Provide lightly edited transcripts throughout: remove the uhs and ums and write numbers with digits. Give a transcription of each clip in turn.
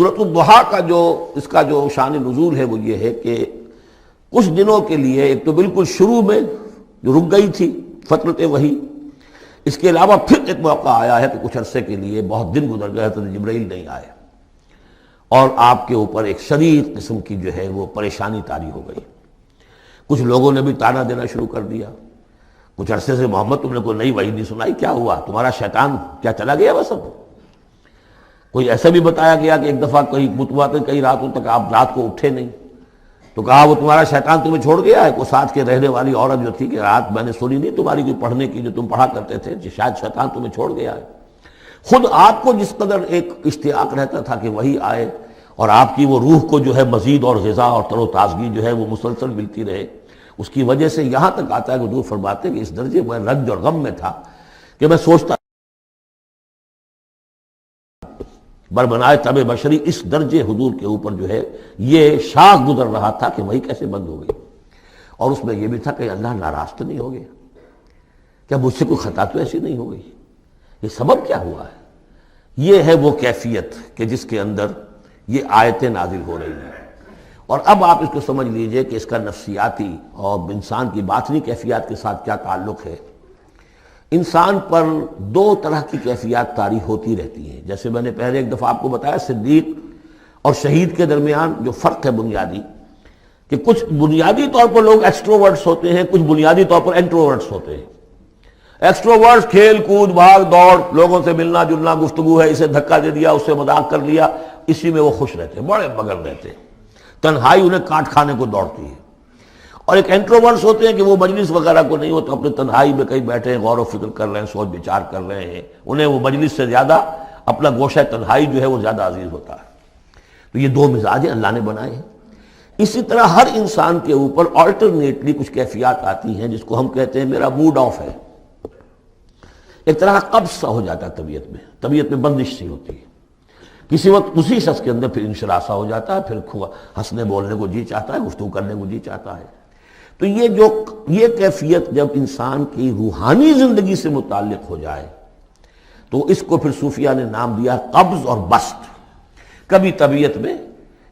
سورۃ الضحیٰ کا اس کا جو شان نزول ہے وہ یہ ہے کہ کچھ دنوں کے لیے، ایک تو بالکل شروع میں جو رک گئی تھی فترت وحی، اس کے علاوہ پھر ایک موقع آیا ہے کہ کچھ عرصے کے لیے بہت دن گزر گئے حضرت جبرائیل نہیں آئے، اور آپ کے اوپر ایک شدید قسم کی جو ہے وہ پریشانی طاری ہو گئی۔ کچھ لوگوں نے بھی طعنہ دینا شروع کر دیا، کچھ عرصے سے محمد تم نے کوئی نئی وحی نہیں سنائی، کیا ہوا تمہارا شیطان کیا چلا گیا بس؟ اب کوئی ایسا بھی بتایا گیا کہ ایک دفعہ کئی متواتر کئی راتوں تک آپ رات کو اٹھے نہیں، تو کہا وہ تمہارا شیطان تمہیں چھوڑ گیا ہے۔ کوئی ساتھ کے رہنے والی عورت جو تھی کہ رات میں نے سنی نہیں تمہاری کوئی پڑھنے کی جو تم پڑھا کرتے تھے، شاید شیطان تمہیں چھوڑ گیا ہے۔ خود آپ کو جس قدر ایک اشتیاق رہتا تھا کہ وہی آئے اور آپ کی وہ روح کو جو ہے مزید اور غذا اور تر و تازگی جو ہے وہ مسلسل ملتی رہے، اس کی وجہ سے یہاں تک آتا ہے کہ حضور فرماتے ہیں کہ اس درجے میں رنج اور غم میں تھا کہ میں سوچتا بربنائے طب بشری، اس درجے حضور کے اوپر جو ہے یہ شاخ گزر رہا تھا کہ وہی کیسے بند ہو گئی۔ اور اس میں یہ بھی تھا کہ اللہ ناراض تو نہیں ہو گیا، کیا مجھ سے کوئی خطا تو ایسی نہیں ہو گئی، یہ سبب کیا ہوا ہے؟ یہ ہے وہ کیفیت کہ جس کے اندر یہ آیتیں نازل ہو رہی ہیں۔ اور اب آپ اس کو سمجھ لیجئے کہ اس کا نفسیاتی اور انسان کی باطنی کیفیات کے ساتھ کیا تعلق ہے۔ انسان پر دو طرح کی کیفیات طاری ہوتی رہتی ہیں، جیسے میں نے پہلے ایک دفعہ آپ کو بتایا صدیق اور شہید کے درمیان جو فرق ہے بنیادی، کہ کچھ بنیادی طور پر لوگ ایکسٹروورٹس ہوتے ہیں، کچھ بنیادی طور پر انٹروورٹس ہوتے ہیں۔ ایکسٹروورٹس کھیل کود بھاگ دوڑ، لوگوں سے ملنا جلنا، گفتگو ہے، اسے دھکا دے دیا اس سے مذاق کر لیا، اسی میں وہ خوش رہتے ہیں، بڑے مگن رہتے ہیں، تنہائی انہیں کاٹ کھانے کو دوڑتی ہے۔ اور ایک انٹروورٹس ہوتے ہیں کہ وہ مجلس وغیرہ کو نہیں ہوتا، اپنے تنہائی میں کہیں بیٹھے ہیں، غور و فکر کر رہے ہیں، سوچ بچار کر رہے ہیں، انہیں وہ مجلس سے زیادہ اپنا گوشہ تنہائی جو ہے وہ زیادہ عزیز ہوتا ہے۔ تو یہ دو مزاج اللہ نے بنائے ہیں۔ اسی طرح ہر انسان کے اوپر آلٹرنیٹلی کچھ کیفیات آتی ہیں جس کو ہم کہتے ہیں میرا موڈ آف ہے، ایک طرح کا قبض سا ہو جاتا ہے طبیعت میں بندش سی ہوتی ہے، کسی وقت اسی شخص کے اندر پھر انشراح سا ہو جاتا ہے، پھر ہنسنے بولنے کو جی چاہتا ہے، گفتگو کرنے کو جی چاہتا ہے۔ تو یہ کیفیت جب انسان کی روحانی زندگی سے متعلق ہو جائے تو اس کو پھر صوفیہ نے نام دیا قبض اور بسط۔ کبھی طبیعت میں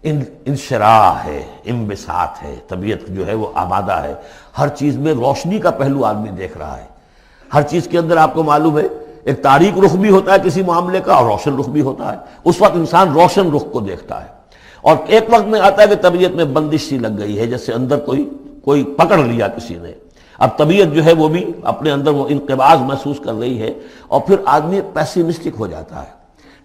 انشراح ہے، انبساط ہے، طبیعت جو ہے وہ آبادہ ہے، ہر چیز میں روشنی کا پہلو آدمی دیکھ رہا ہے، ہر چیز کے اندر آپ کو معلوم ہے ایک تاریک رخ بھی ہوتا ہے کسی معاملے کا اور روشن رخ بھی ہوتا ہے، اس وقت انسان روشن رخ کو دیکھتا ہے۔ اور ایک وقت میں آتا ہے کہ طبیعت میں بندش سی لگ گئی ہے، جیسے اندر کوئی پکڑ لیا کسی نے، اب طبیعت جو ہے وہ بھی اپنے اندر وہ انقباض محسوس کر رہی ہے، اور پھر آدمی پیسیمسٹک ہو جاتا ہے،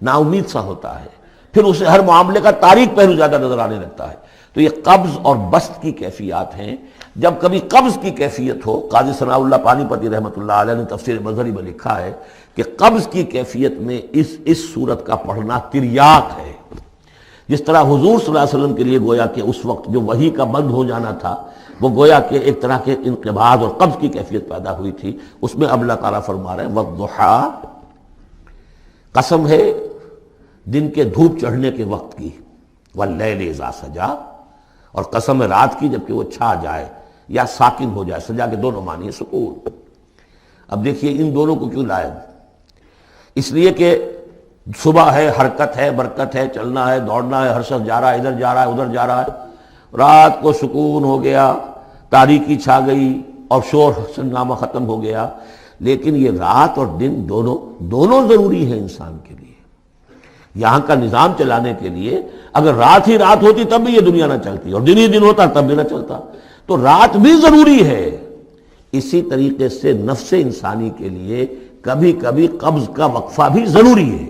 نا امید سا ہوتا ہے، پھر اسے ہر معاملے کا تاریک پہلو زیادہ نظر آنے لگتا ہے۔ تو یہ قبض اور بسط کی کیفیات ہیں۔ جب کبھی قبض کی کیفیت ہو، قاضی ثناء اللہ پانی پتی رحمۃ اللہ علیہ نے تفسیر مظہری میں لکھا ہے کہ قبض کی کیفیت میں اس صورت کا پڑھنا تریاق ہے، جس طرح حضور صلی اللہ علیہ وسلم کے لیے گویا کہ اس وقت جو وحی کا بند ہو جانا تھا وہ گویا کہ ایک طرح کے انقباض اور قبض کی کیفیت پیدا ہوئی تھی، اس میں اب اللہ تعالیٰ فرما رہے ہیں والضحیٰ، قسم ہے دن کے دھوپ چڑھنے کے وقت کی، واللیل اذا سجا، اور قسم ہے رات کی جبکہ وہ چھا جائے یا ساکن ہو جائے، سجا کے دونوں معنی ہے سکون۔ اب دیکھیے ان دونوں کو کیوں لائے؟ اس لیے کہ صبح ہے، حرکت ہے، برکت ہے، چلنا ہے، دوڑنا ہے، ہر شخص جا رہا ہے، ادھر جا رہا ہے، ادھر جا رہا ہے، رات کو سکون ہو گیا، تاریکی چھا گئی اور شور ہنگامہ ختم ہو گیا۔ لیکن یہ رات اور دن دونوں ضروری ہے انسان کے لیے، یہاں کا نظام چلانے کے لیے۔ اگر رات ہی رات ہوتی تب بھی یہ دنیا نہ چلتی، اور دن ہی دن ہوتا تب بھی نہ چلتا، تو رات بھی ضروری ہے۔ اسی طریقے سے نفس انسانی کے لیے کبھی کبھی قبض کا وقفہ بھی ضروری ہے۔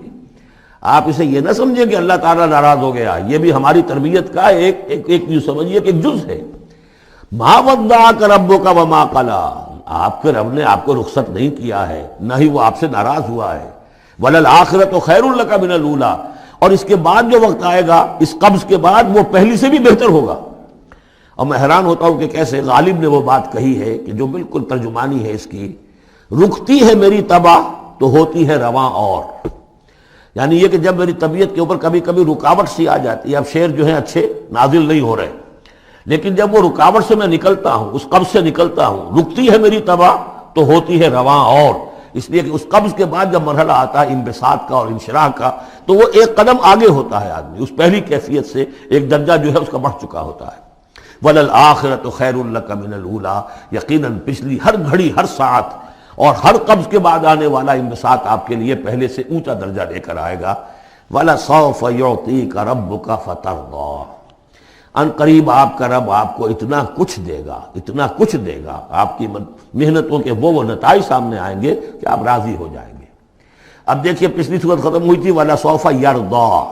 آپ اسے یہ نہ سمجھیں کہ اللہ تعالیٰ ناراض ہو گیا، یہ بھی ہماری تربیت کا ایک یوں سمجھیے کہ ایک جز ہے۔ ما ودعک ربک وما قلی، آپ کے رب نے آپ کو رخصت نہیں کیا ہے، نہ ہی وہ آپ سے ناراض ہوا ہے۔ وَلَلْآخِرَةُ خَيْرٌ لَكَ مِنَ الْأُولَىٰ، اور اس کے بعد جو وقت آئے گا اس قبض کے بعد وہ پہلی سے بھی بہتر ہوگا۔ اور میں حیران ہوتا ہوں کہ کیسے غالب نے وہ بات کہی ہے کہ جو بالکل ترجمانی ہے اس کی، رکتی ہے میری طبع تو ہوتی ہے رواں اور، یعنی یہ کہ جب میری طبیعت کے اوپر کبھی کبھی رکاوٹ سی آ جاتی ہے، اب شعر جو ہیں اچھے نازل نہیں ہو رہے، لیکن جب وہ رکاوٹ سے میں نکلتا ہوں، اس قبض سے نکلتا ہوں، رکتی ہے میری طبع تو ہوتی ہے رواں اور، اس لیے کہ اس قبض کے بعد جب مرحلہ آتا ہے انبساط کا اور انشراح کا، تو وہ ایک قدم آگے ہوتا ہے آدمی، اس پہلی کیفیت سے ایک درجہ جو ہے اس کا بڑھ چکا ہوتا ہے۔ وَلَلْآخِرَةُ خَيْرٌ لَكَ مِنَ الْأُولَىٰ، یقیناً پچھلی ہر گھڑی، ہر ساعت اور ہر قبض کے بعد آنے والا انبساط آپ کے لیے پہلے سے اونچا درجہ لے کر آئے گا۔ وَلَسَوْفَ يُعْطِيكَ رَبُّكَ فَتَرْضَىٰ، ان قریب آپ کا رب آپ کو اتنا کچھ دے گا، اتنا کچھ دے گا، آپ کی محنتوں کے وہ نتائج سامنے آئیں گے کہ آپ راضی ہو جائیں گے۔ اب دیکھیے پچھلی صورت ختم ہوئی تھی وَلَسَوْفَ يَرْضَىٰ،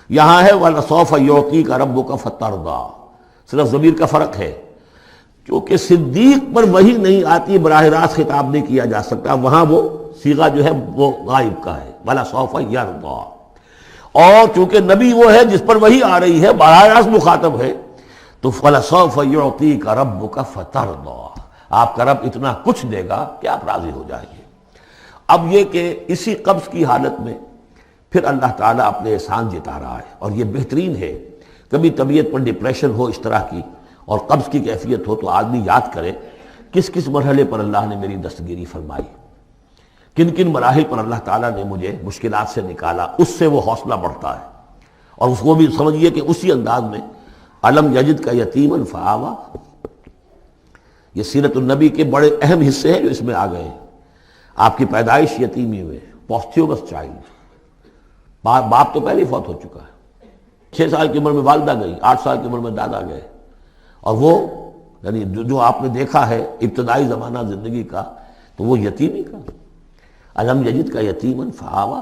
یہاں ہے وَلَسَوْفَ يُعْطِيكَ رَبُّكَ فَتَرْضَىٰ، صرف ضمیر کا فرق ہے، کیونکہ صدیق پر وحی نہیں آتی، براہ راست خطاب نہیں کیا جا سکتا، وہاں وہ صیغہ جو ہے وہ غائب کا ہے، وَلَسَوْفَ يَرْضَىٰ۔ اور چونکہ نبی وہ ہے جس پر وحی آ رہی ہے، براہ راست مخاطب ہے، تو فَلَسَوْفَ يُعْطِيكَ رَبُّكَ فَتَرْضَىٰ، آپ کا رب اتنا کچھ دے گا کہ آپ راضی ہو جائیں گے۔ اب یہ کہ اسی قبض کی حالت میں پھر اللہ تعالیٰ اپنے احسان جتا رہا ہے، اور یہ بہترین ہے۔ کبھی طبیعت پر ڈپریشن ہو اس طرح کی اور قبض کی کیفیت ہو تو آدمی یاد کرے کس کس مرحلے پر اللہ نے میری دستگیری فرمائی، کن کن مراحل پر اللہ تعالیٰ نے مجھے مشکلات سے نکالا، اس سے وہ حوصلہ بڑھتا ہے۔ اور اس کو بھی سمجھیے کہ اسی انداز میں علم یجد کا یتیما فآویٰ، یہ سیرت النبی کے بڑے اہم حصے ہیں جو اس میں آ گئے ہیں۔ آپ کی پیدائش یتیمی میں، پوسٹیومس چائلڈ، باپ تو پہلے ہی فوت ہو چکا ہے، 6 سال کی عمر میں والدہ گئی، 8 سال کی عمر میں دادا گئے، اور وہ یعنی جو آپ نے دیکھا ہے ابتدائی زمانہ زندگی کا تو وہ یتیمی کا۔ علم یجد کا یتیما فآویٰ،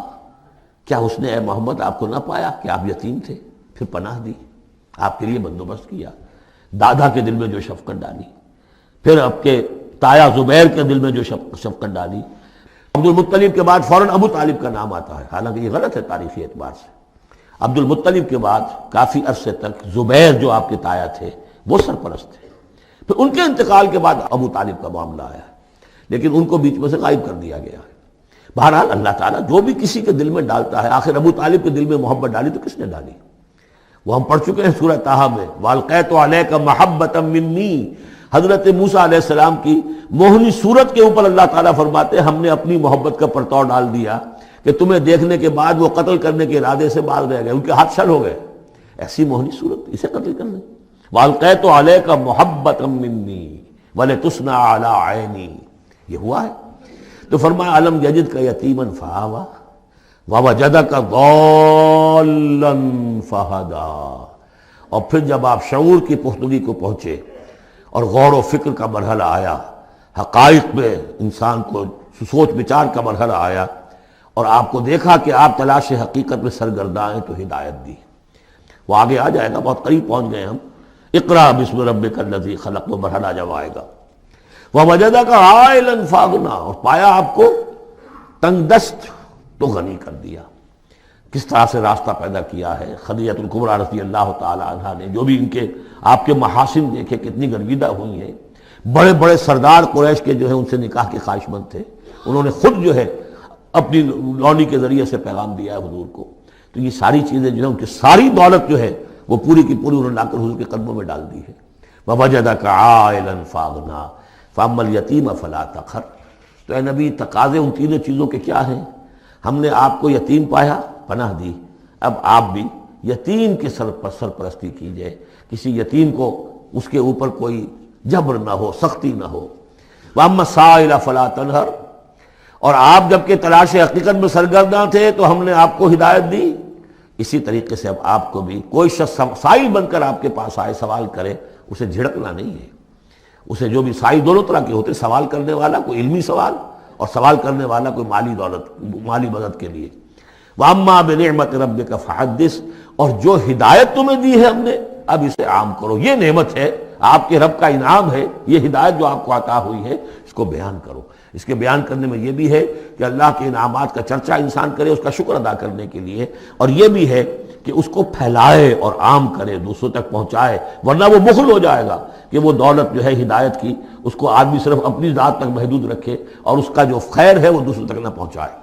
کیا اس نے اے محمد آپ کو نہ پایا کہ آپ یتیم تھے، پھر پناہ دی، آپ کے لیے بندوبست کیا، دادا کے دل میں جو شفقت ڈالی، پھر آپ کے تایا زبیر کے دل میں جو شفقت ڈالی۔ عبد المطلب کے بعد فوراً ابو طالب کا نام آتا ہے، حالانکہ یہ غلط ہے تاریخی اعتبار سے۔ عبد المطلب کے بعد کافی عرصے تک زبیر جو آپ کے تایا تھے وہ سرپرست تھے، پھر ان کے انتقال کے بعد ابو طالب کا معاملہ آیا، لیکن ان کو بیچ میں سے غائب کر دیا گیا ہے۔ بہرحال اللہ تعالیٰ جو بھی کسی کے دل میں ڈالتا ہے، آخر ابو طالب کے دل میں محبت ڈالی تو کس نے ڈالی؟ وہ ہم پڑھ چکے ہیں سورہ طٰہٰ میں، وَأَلْقَيْتُ عَلَيْكَ مَحَبَّةً مِّنِّي، حضرت موسیٰ علیہ السلام کی موہنی صورت کے اوپر اللہ تعالیٰ فرماتے ہیں ہم نے اپنی محبت کا پرتو ڈال دیا کہ تمہیں دیکھنے کے بعد وہ قتل کرنے کے ارادے سے باز رہ گئے، ان کے ہاتھ شل ہو گئے، ایسی موہنی صورت، اسے قتل کرنا۔ وَأَلْقَيْتُ عَلَيْكَ مَحَبَّةً مِّنِّي وَلِتُصْنَعَ عَلَىٰ عَيْنِي، یہ ہوا ہے۔ تو فرمایا علم یجد کا یتیما فآویٰ ووجدک ضالا فہدیٰ، اور پھر جب آپ شعور کی پختگی کو پہنچے اور غور و فکر کا مرحلہ آیا، حقائق میں انسان کو سوچ بچار کا مرحلہ آیا، اور آپ کو دیکھا کہ آپ تلاش حقیقت میں سرگرداں ہیں تو ہدایت دی۔ وہ آگے آ جائے گا، بہت قریب پہنچ گئے ہم، اقرأ بسم ربک الذی خلق، وہ مرحلہ جب آئے گا۔ وَوَجَدَكَ عَائِلًا فَأَغْنَىٰ، اور پایا آپ کو تنگ دست تو غنی کر دیا۔ کس طرح سے راستہ پیدا کیا ہے خدیجہ الکبریٰ رضی اللہ تعالی عنہا نے، جو بھی ان کے آپ کے محاسن دیکھے کتنی گرویدہ ہوئی ہیں۔ بڑے بڑے سردار قریش کے جو ہے ان سے نکاح کے خواہش مند تھے، انہوں نے خود جو ہے اپنی لونی کے ذریعے سے پیغام دیا ہے حضور کو۔ تو یہ ساری چیزیں جو ہے ان کی ساری دولت جو ہے وہ پوری کی پوری انہوں نے لا کر حضور کے قدموں میں ڈال دی ہے۔ وَوَجَدَكَ عَائِلًا فَأَغْنَىٰ فَأَمَّا الْيَتِيمَ فَلَا تَقْهَرْ، تو اے نبی تقاضے ان تینوں چیزوں کے کیا ہیں؟ ہم نے آپ کو یتیم پایا، پناہ دی، اب آپ بھی یتیم کے سرپرستی کیجئے، کسی یتیم کو اس کے اوپر کوئی جبر نہ ہو، سختی نہ ہو۔ وَأَمَّا السَّائِلَ فَلَا تَنْهَرْ، اور آپ جب کہ تلاش حقیقت میں سرگرداں تھے تو ہم نے آپ کو ہدایت دی، اسی طریقے سے اب آپ کو بھی کوئی شخص سائل بن کر آپ کے پاس آئے، سوال کرے، اسے جھڑکنا نہیں ہے۔ اسے جو بھی سائل دونوں طرح کے ہوتے، سوال کرنے والا کوئی علمی سوال اور سوال کرنے والا کوئی مالی دولت، مالی مدد کے لیے۔ وَأَمَّا بِنِعْمَةِ رَبِّكَ فَحَدِّثْ، اور جو ہدایت تمہیں دی ہے ہم نے اب اسے عام کرو، یہ نعمت ہے، آپ کے رب کا انعام ہے، یہ ہدایت جو آپ کو عطا ہوئی ہے اس کو بیان کرو۔ اس کے بیان کرنے میں یہ بھی ہے کہ اللہ کے انعامات کا چرچا انسان کرے اس کا شکر ادا کرنے کے لیے، اور یہ بھی ہے کہ اس کو پھیلائے اور عام کرے، دوسروں تک پہنچائے، ورنہ وہ بخل ہو جائے گا کہ وہ دولت جو ہے ہدایت کی اس کو آدمی صرف اپنی ذات تک محدود رکھے اور اس کا جو خیر ہے وہ دوسروں تک نہ پہنچائے۔